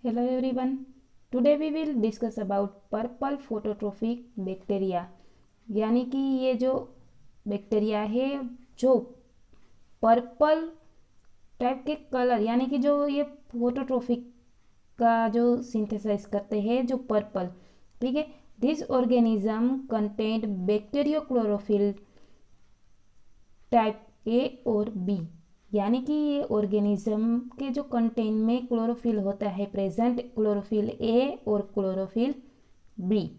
Hello everyone. Today we will discuss about purple phototrophic bacteria, यानी कि ये जो बैक्टीरिया है जो पर्पल टाइप के कलर यानी कि जो ये फोटोट्रोफिक का जो सिंथेसाइज करते हैं जो पर्पल, ठीक है। This organism content bacterio chlorophyll type A और बी, यानी कि ये ऑर्गेनिज्म के जो कंटेन में क्लोरोफिल होता है प्रेजेंट, क्लोरोफिल ए और क्लोरोफिल बी।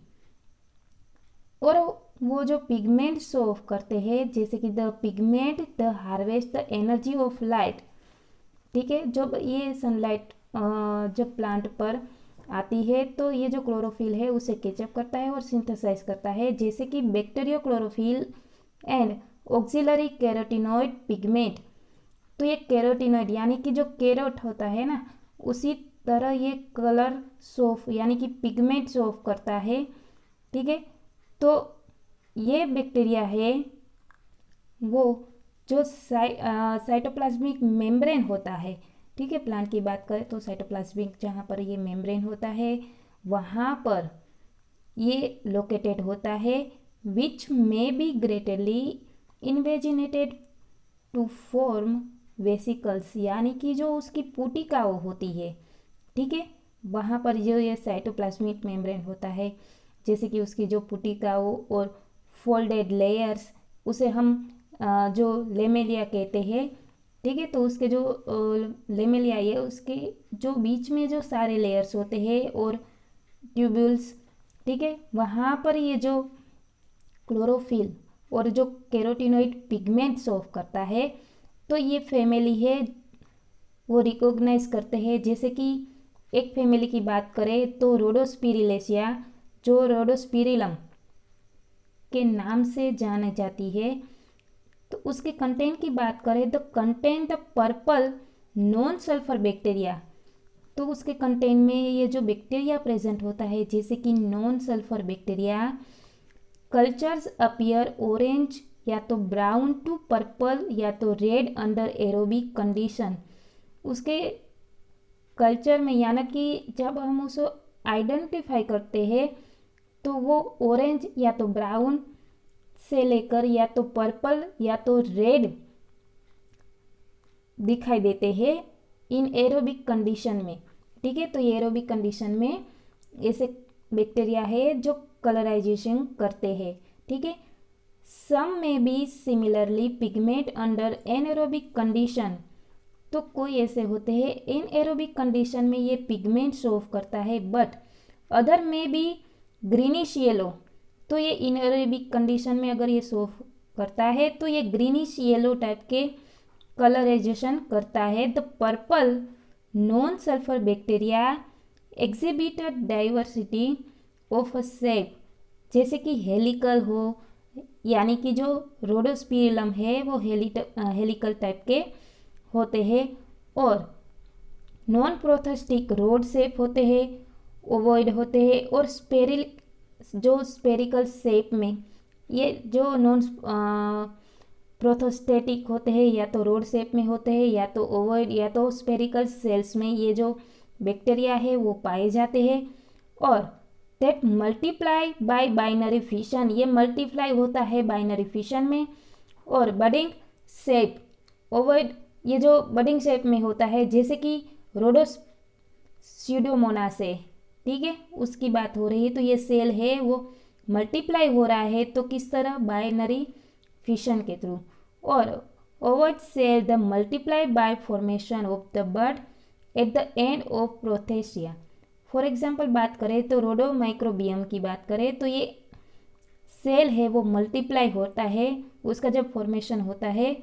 और वो जो पिगमेंट शो ऑफ करते हैं जैसे कि the pigment the harvest the energy of light, ठीक है। जब ये सनलाइट जब प्लांट पर आती है तो ये जो क्लोरोफिल है उसे कैचअप करता है और सिंथेसाइज करता है, जैसे कि bacterio chlorophyll and auxiliary carotenoid pigment. तो ये कैरोटिनॉइड यानी कि जो कैरोट होता है ना, उसी तरह ये कलर सोफ यानी कि पिगमेंट सोफ करता है, ठीक है। तो ये बैक्टीरिया है वो जो साइटोप्लाज्मिक मेम्ब्रेन होता है, ठीक है। प्लांट की बात करें तो साइटोप्लाज्मिक जहाँ पर ये मेम्ब्रेन होता है वहाँ पर ये लोकेटेड होता है, which may be greatly invaginated to form vesicles, यानी कि जो उसकी पुटिका होती है, ठीक है। वहाँ पर जो ये साइटोप्लाज्मिक मेम्ब्रेन होता है, जैसे कि उसकी जो पुटिकाओं और फोल्डेड लेयर्स, उसे हम जो लेमेलिया कहते हैं, ठीक है। तो उसके जो लेमेलिया ये उसके जो बीच में जो सारे लेयर्स होते हैं और ट्यूब्यूल्स, ठीक है, वहाँ पर ये जो क्लोरोफिल और जो कैरोटिनॉइड पिगमेंट शो करता है, तो ये फैमिली है वो रिकॉग्नाइज करते हैं। जैसे कि एक फैमिली की बात करें तो रोडोस्पिरिलेशिया, जो रोडोस्पिरिलम के नाम से जानी जाती है, तो उसके कंटेंट की बात करें तो content the purple non sulphur bacteria. तो उसके कंटेंट में ये जो बैक्टीरिया प्रेजेंट होता है जैसे कि non sulphur bacteria, cultures appear orange या तो ब्राउन टू पर्पल या तो रेड अंडर एरोबिक कंडीशन। उसके कल्चर में यानी कि जब हम उसे आइडेंटिफाई करते हैं तो वो ऑरेंज या तो ब्राउन से लेकर या तो पर्पल या तो रेड दिखाई देते हैं इन एरोबिक कंडीशन में, ठीक है। तो ये एरोबिक कंडीशन में ऐसे बैक्टीरिया है जो कलराइजेशन करते हैं, ठीक है। Some may be similarly pigment under anaerobic condition. तो कोई ऐसे होते हैं इन एरोबिक कंडीशन में ये पिगमेंट शो ऑफ करता है, बट अदर में भी ग्रीनिश येलो। तो ये इनएरोबिक कंडीशन में अगर ये शो करता है तो ये ग्रीनिश येलो टाइप के कलराइजेशन करता है। The purple non sulphur bacteria exhibited diversity of a shape, जैसे कि हेलिकल हो, यानी कि जो रोडोस्पिरिलम है वो हेलिकल टाइप के होते हैं, और नॉन प्रोथेस्टिक रोड शेप होते हैं, ओवॉइड होते हैं, और स्पेरिल जो स्पेरिकल शेप में ये जो नॉन प्रोथोस्टेटिक होते हैं या तो रोड शेप में होते हैं या तो ओवॉइड या तो स्पेरिकल सेल्स में ये जो बैक्टीरिया है वो पाए जाते हैं। और that multiply by binary fission, ये मल्टीप्लाई होता है बाइनरी फिशन में। और बडिंग शेप ओवॉइड, ये जो बडिंग शेप में होता है जैसे कि रोडोस स्यूडोमोनास है, ठीक है, उसकी बात हो रही है। तो ये सेल है वो मल्टीप्लाई हो रहा है तो किस तरह, बाइनरी फिशन के थ्रू। और overt cell the multiply by formation of the bud at the end of prostheca. For example बात करें तो रोडो माइक्रोबियम की बात करें तो ये सेल है वो मल्टीप्लाई होता है, उसका जब फॉर्मेशन होता है,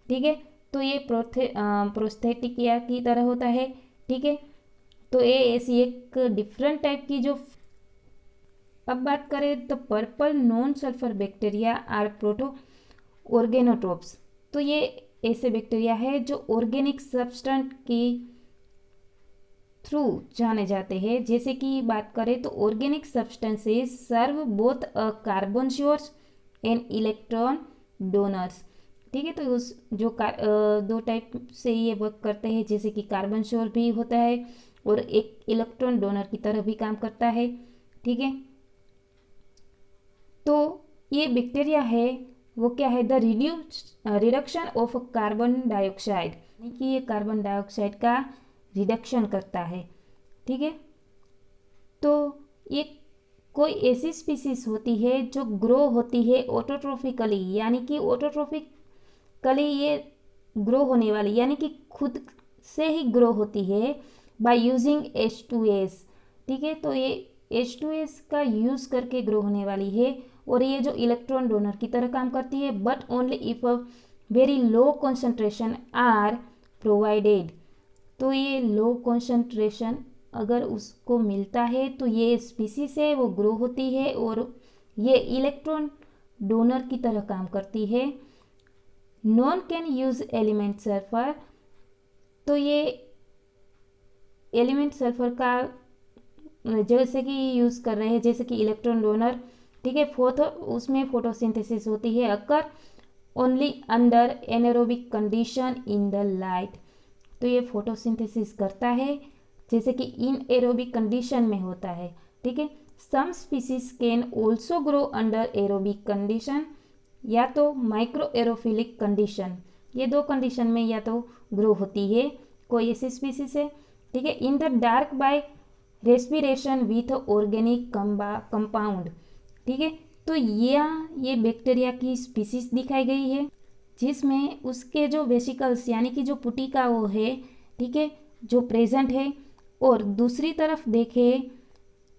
ठीक है। तो ये प्रोस्थेटिकिया की तरह होता है, ठीक है। तो ये ऐसी एक डिफरेंट टाइप की जो। अब बात करें तो purple non sulphur bacteria are photo organotrophs. तो ये ऐसे बैक्टीरिया है जो ऑर्गेनिक सब्सटेंस की थ्रू जाने जाते हैं, जैसे कि बात करें तो organic substances serve both a carbon source and electron donors, ठीक है। तो उस जो दो टाइप से ये वर्क करते हैं, जैसे कि कार्बन सोर्स भी होता है और एक इलेक्ट्रॉन डोनर की तरह भी काम करता है। ठीक है, तो ये बैक्टीरिया है वो क्या है, the reduction of carbon dioxide, यानी कि ये कार्बन डाइऑक्साइड का रिडक्शन करता है। ठीक है, तो ये कोई ऐसी स्पीसीज होती है जो ग्रो होती है ऑटोट्रोफिकली, यानी कि ऑटोट्रोफिकली ये ग्रो होने वाली, यानी कि खुद से ही ग्रो होती है बाय यूजिंग H2S। ठीक है, तो ये H2S का यूज़ करके ग्रो होने वाली है, और ये जो इलेक्ट्रॉन डोनर की तरह काम करती है, but only if a very low concentration are provided. तो ये लो कॉन्सेंट्रेशन अगर उसको मिलता है तो ये स्पीसीज है वो ग्रो होती है, और ये इलेक्ट्रॉन डोनर की तरह काम करती है। Non can use element sulphur, तो ये एलिमेंट सल्फर का जैसे कि यूज़ कर रहे हैं, जैसे कि इलेक्ट्रॉन डोनर। ठीक है, उसमें फोटोसिंथेसिस होती है अकर only under anaerobic condition in the light. तो ये फोटोसिंथेसिस करता है जैसे कि इन एरोबिक कंडीशन में होता है। ठीक है, some species can also grow under aerobic condition या तो माइक्रो एरोफिलिक कंडीशन, ये दो कंडीशन में या तो ग्रो होती है कोई ऐसी स्पीसीज है। ठीक है, इन the dark bye respiration with organic compound. ठीक है, तो ये बैक्टीरिया की स्पीसीज दिखाई गई है जिसमें उसके जो वेसिकल्स यानी कि जो पुटिका वो है, ठीक है, जो प्रेजेंट है। और दूसरी तरफ देखें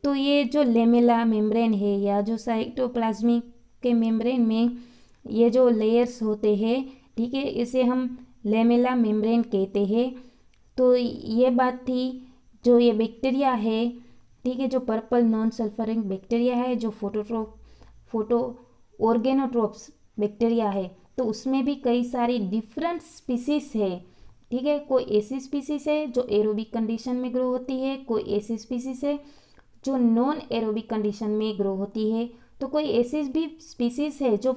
तो ये जो लेमेला मेम्ब्रेन है या जो साइटोप्लाज्मिक के मेम्ब्रेन में ये जो लेयर्स होते हैं, ठीक है, इसे हम लेमेला मेम्ब्रेन कहते हैं। तो ये बात थी, जो ये बैक्टीरिया है, ठीक है, जो पर्पल नॉन सल्फरिंग बैक्टीरिया है, जो फोटो ऑर्गेनोट्रोप्स बैक्टीरिया है, तो उसमें भी कई सारी डिफरेंट स्पीसीज है। ठीक है, कोई ऐसी स्पीसीज है जो एरोबिक कंडीशन में ग्रो होती है, कोई ऐसी स्पीसीज है जो नॉन एरोबिक कंडीशन में ग्रो होती है, तो कोई ऐसी भी स्पीसीज है जो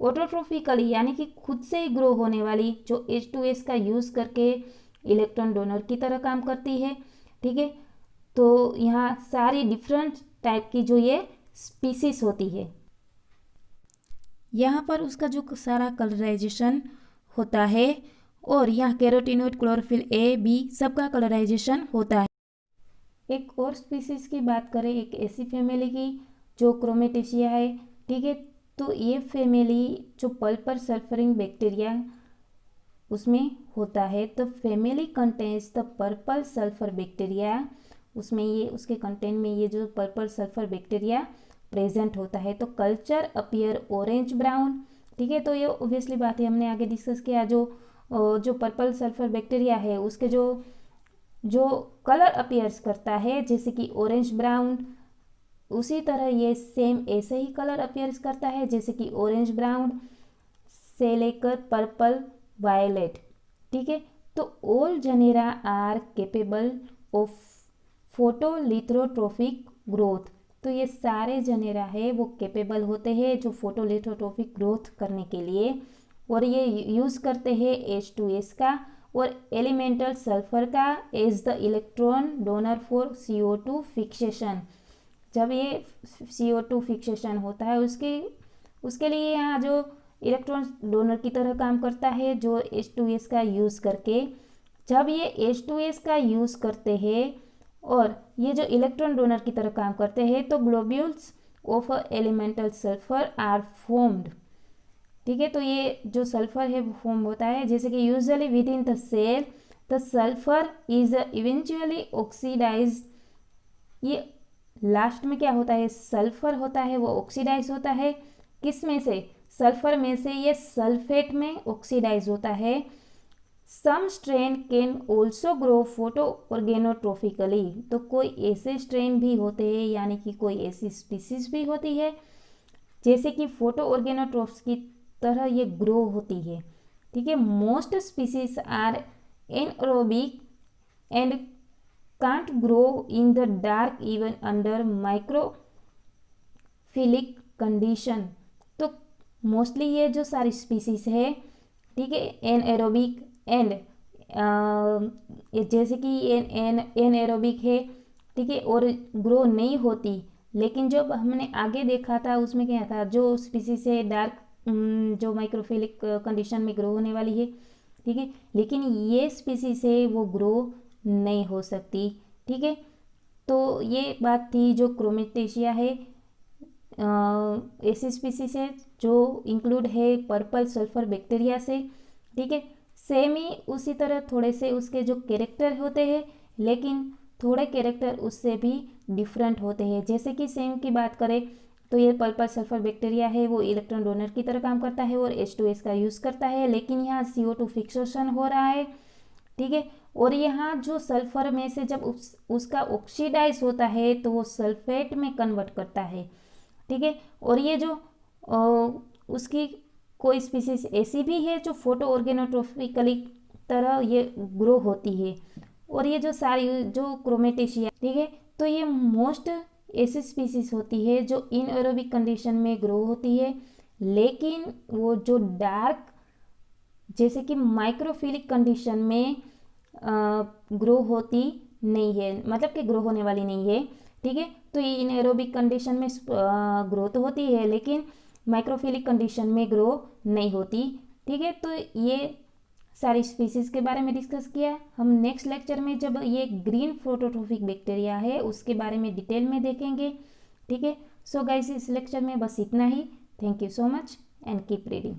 ऑटोट्रोफिकली यानी कि खुद से ही ग्रो होने वाली, जो H2S का यूज़ करके इलेक्ट्रॉन डोनर की तरह काम करती है। ठीक है, तो यहाँ सारी डिफरेंट टाइप की जो ये स्पीसीज होती है, यहाँ पर उसका जो सारा कलराइजेशन होता है, और यहाँ कैरोटीनॉइड, क्लोरोफिल ए बी सबका कलराइजेशन होता है। एक और स्पीसीज की बात करें, एक ऐसी फैमिली की जो क्रोमेटेशिया है। ठीक है, तो ये फैमिली जो पल्पर सल्फरिंग बैक्टीरिया उसमें होता है, तो family contains the purple sulphur bacteria, उसमें ये उसके कंटेंट में ये जो पर्पल सल्फर बैक्टीरिया प्रेजेंट होता है। तो कल्चर अपीयर ऑरेंज ब्राउन। ठीक है, तो ये ऑब्वियसली बात है, हमने आगे डिस्कस किया, जो पर्पल सल्फर बैक्टीरिया है उसके जो कलर अपीयर्स करता है जैसे कि ऑरेंज ब्राउन, उसी तरह ये सेम ऐसे ही कलर अपीयर्स करता है जैसे कि ऑरेंज ब्राउन से लेकर पर्पल वायलेट। ठीक है, तो ऑल जनेरा आर केपेबल ऑफ फोटोलिथोट्रोपिक ग्रोथ। तो ये सारे जनेरा है वो कैपेबल होते हैं जो फोटोलिथोट्रोपिक ग्रोथ करने के लिए, और ये यूज़ करते हैं H2S का और एलिमेंटल सल्फर का as the electron donor for CO2 फिक्सेशन। जब ये CO2 फिक्सेशन होता है उसके लिए यहाँ जो इलेक्ट्रॉन डोनर की तरह काम करता है जो H2S का यूज़ करके। जब ये H2S का यूज़ करते हैं और ये जो इलेक्ट्रॉन डोनर की तरह काम करते हैं, तो globules of elemental sulphur are formed. ठीक है, तो ये जो सल्फर है वो फॉर्म होता है, जैसे कि usually within the cell the sulphur is eventually oxidise. ये लास्ट में क्या होता है, सल्फर होता है वो ऑक्सीडाइज होता है, किस में से, सल्फर में से, ये सल्फेट में ऑक्सीडाइज होता है। Some strain can also grow photo organotrophically. तो कोई ऐसे स्ट्रेन भी होते हैं यानी कि कोई ऐसी स्पीसीज भी होती है जैसे कि फोटो ऑर्गेनोट्रोप्स की तरह ये ग्रो होती है। ठीक है, most species are anaerobic and can't grow in the dark even under microphilic condition. तो मोस्टली ये जो सारी स्पीसीज है, ठीक है, एनएरोबिक एंड जैसे कि एनएरोबिक है, ठीक है, और ग्रो नहीं होती। लेकिन जब हमने आगे देखा था उसमें क्या था, जो स्पीसीज है डार्क जो माइक्रोफिलिक कंडीशन में ग्रो होने वाली है, ठीक है, लेकिन ये स्पीसीज है वो ग्रो नहीं हो सकती, ठीक है। तो ये बात थी जो क्रोमेटेशिया है, ऐसी स्पीसीज है जो इंक्लूड है पर्पल सल्फर बैक्टीरिया से, ठीक है। सेम ही उसी तरह थोड़े से उसके जो कैरेक्टर होते हैं, लेकिन थोड़े कैरेक्टर उससे भी डिफरेंट होते हैं। जैसे कि सेम की बात करें तो ये पर्पल सल्फर बैक्टीरिया है वो इलेक्ट्रॉन डोनर की तरह काम करता है और H2S का यूज़ करता है, लेकिन यहाँ CO2 फिक्सेशन हो रहा है, ठीक है। और यहाँ जो सल्फर में से जब उसका ऑक्सीडाइज होता है तो वो सल्फेट में कन्वर्ट करता है, ठीक है। और ये जो उसकी कोई स्पीसीज ऐसी भी है जो फोटो ऑर्गेनोट्रोपिकली तरह ये ग्रो होती है। और ये जो सारी जो क्रोमेटेशिया, ठीक है, तो ये मोस्ट ऐसी स्पीसीज होती है जो इनएरोबिक कंडीशन में ग्रो होती है, लेकिन वो जो डार्क जैसे कि माइक्रोफिलिक कंडीशन में ग्रो होती नहीं है, मतलब कि ग्रो होने वाली नहीं है, ठीक है। तो ये इनएरोबिक कंडीशन में ग्रो तो होती है लेकिन माइक्रोफिलिक कंडीशन में ग्रो नहीं होती, ठीक है। तो ये सारी स्पीसीज के बारे में डिस्कस किया। हम नेक्स्ट लेक्चर में जब ये ग्रीन फोटोट्रोफिक बैक्टीरिया है उसके बारे में डिटेल में देखेंगे, ठीक है। सो गाइस इस लेक्चर में बस इतना ही। Thank you so much and keep reading.